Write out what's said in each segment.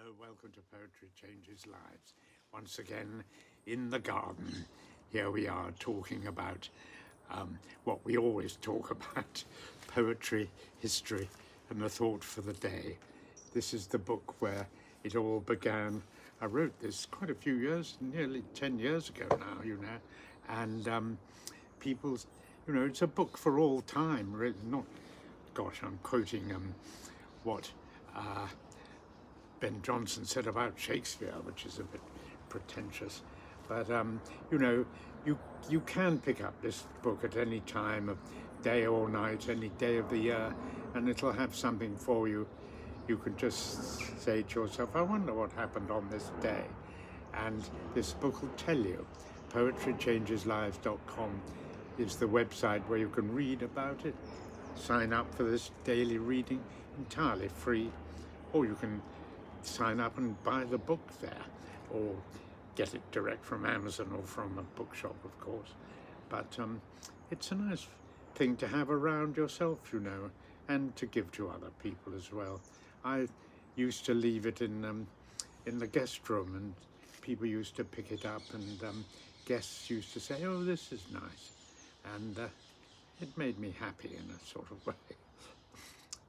Hello, welcome to Poetry Changes Lives. Once again, in the garden, here we are talking about what we always talk about, poetry, history, and the thought for the day. This is the book where it all began. I wrote this quite a few years, nearly 10 years ago now, and people's, it's a book for all time, really. Not, gosh, I'm quoting what Ben Jonson said about Shakespeare, which is a bit pretentious, but you can pick up this book at any time of day or night, any day of the year, and it'll have something for you. You can just say to yourself, I wonder what happened on this day, and this book will tell you. poetrychangeslives.com is the website where you can read about it, sign up for this daily reading, entirely free, or you can sign up and buy the book there, or get it direct from Amazon or from a bookshop, of course. But it's a nice thing to have around yourself, and to give to other people as well. I used to leave it in the guest room, and people used to pick it up, and guests used to say, "Oh, this is nice," and it made me happy in a sort of way.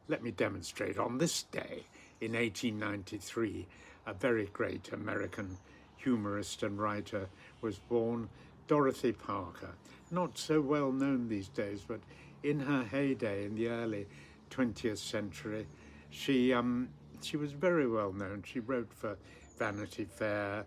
Let me demonstrate. On this day, in 1893, a very great American humorist and writer was born, Dorothy Parker. Not so well known these days, but in her heyday, in the early 20th century, she was very well known. She wrote for Vanity Fair,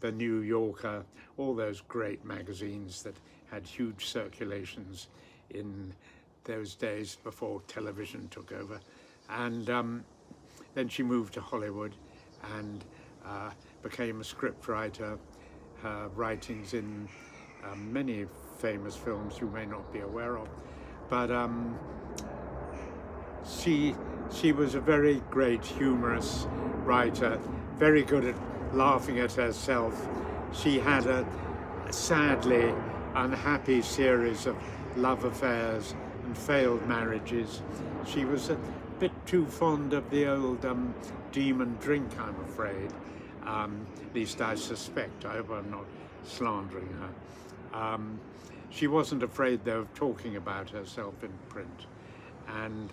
The New Yorker, all those great magazines that had huge circulations in those days before television took over. And then she moved to Hollywood and became a scriptwriter. Her writings in many famous films you may not be aware of, but she was a very great humorous writer, very good at laughing at herself. She had a sadly unhappy series of love affairs and failed marriages. She was a bit too fond of the old demon drink, I'm afraid. At least I suspect. I hope I'm not slandering her. She wasn't afraid, though, of talking about herself in print. And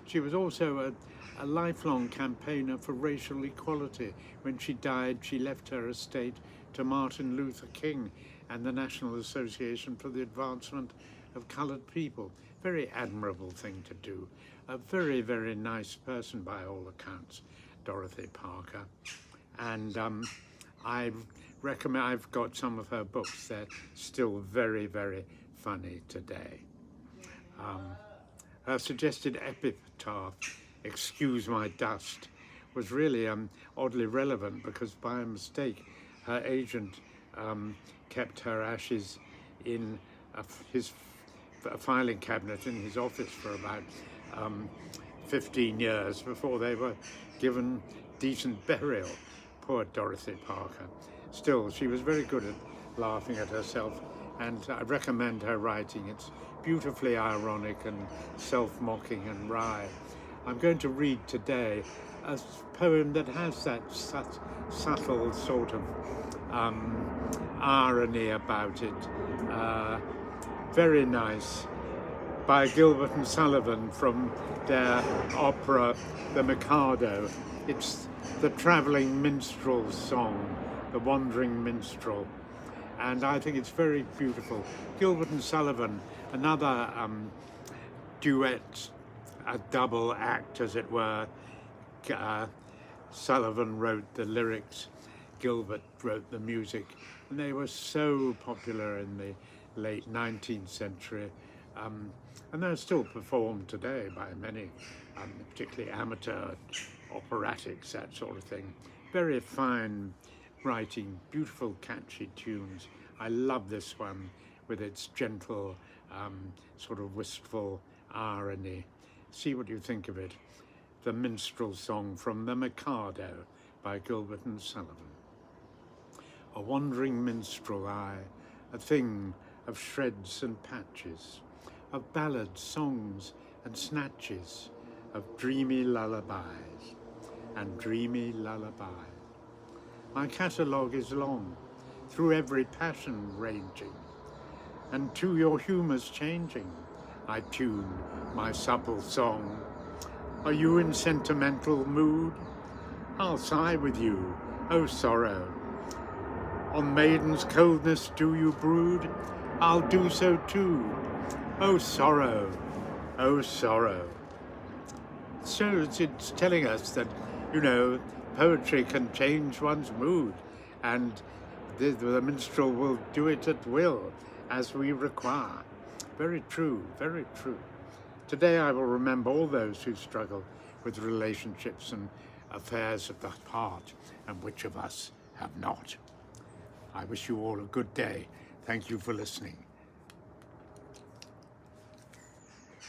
she was also a lifelong campaigner for racial equality. When she died, she left her estate to Martin Luther King and the National Association for the Advancement of Coloured People. Very admirable thing to do. A very, very nice person by all accounts, Dorothy Parker. And I recommend, I've got some of her books. They're still very, very funny today. Her suggested epitaph, "Excuse my dust," was really oddly relevant, because by a mistake her agent kept her ashes in his filing cabinet in his office for about 15 years before they were given decent burial. Poor Dorothy Parker. Still, she was very good at laughing at herself, and I recommend her writing. It's beautifully ironic and self-mocking and wry. I'm going to read today a poem that has that subtle sort of irony about it. Very nice, by Gilbert and Sullivan, from their opera The Mikado. It's the travelling minstrel's song, the wandering minstrel, and I think it's very beautiful. Gilbert and Sullivan, another duet, a double act, as it were. Sullivan wrote the lyrics, Gilbert wrote the music, and they were so popular in the late 19th century, and they're still performed today by many, particularly amateur operatics, that sort of thing. Very fine writing, beautiful catchy tunes. I love this one with its gentle, sort of wistful irony. See what you think of it. The Minstrel Song from The Mikado by Gilbert and Sullivan. A wandering minstrel I, a thing of shreds and patches, of ballads, songs and snatches, of dreamy lullabies. and dreamy lullaby. My catalogue is long, through every passion ranging, and to your humours changing, I tune my supple song. Are you in sentimental mood? I'll sigh with you, oh sorrow. On maiden's coldness do you brood? I'll do so too, oh sorrow, oh sorrow. So it's telling us that, you know, poetry can change one's mood, and the minstrel will do it at will, as we require. Very true, very true. Today I will remember all those who struggle with relationships and affairs of the heart, and which of us have not. I wish you all a good day. Thank you for listening.